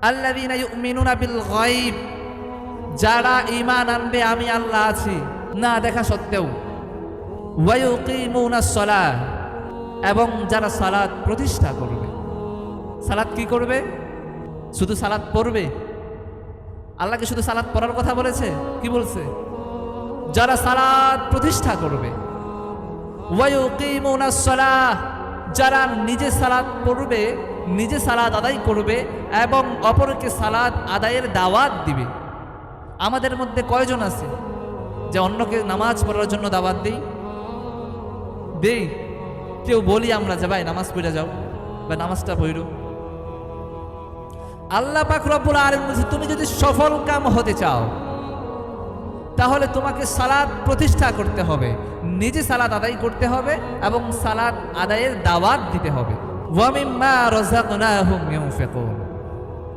আল্লাযীনা ইউমিনুনা বিল গায়ব, যারা ঈমান আনবে আমি আল্লাহ আছি না দেখা সত্ত্বেও। ওয়া ইউকিমুনাস সালাহ, এবং যারা সালাত প্রতিষ্ঠা করবে। সালাত কি করবে? শুধু সালাত পড়বে? আল্লাহকে শুধু সালাত পড়ার কথা বলেছে? কি বলছে? যারা সালাত প্রতিষ্ঠা করবে। ওয়া ইউকিমুনাস সালাহ, যারা নিজে সালাত পড়বে, নিজে সালাত আদায় করবে এবং অপরকে সালাত আদায়ের দাওয়াত দিবে। আমাদের মধ্যে কয়জন আছে যে অন্যকে নামাজ পড়ার জন্য দাওয়াত দেই? কেউ বলি আমরা যে ভাই নামাজ পড়ে যাও বা নামাজটা পড়ো। আল্লাহ পাক রব্বুল আলামিন বলেছে, তুমি যদি সফল কাম হতে চাও তাহলে তোমাকে সালাত প্রতিষ্ঠা করতে হবে, নিজে সালাত আদায় করতে হবে এবং সালাত আদায়ের দাওয়াত দিতে হবে। ওয়া মিম্মা রাযাকনাহুম ইউনফিকুন,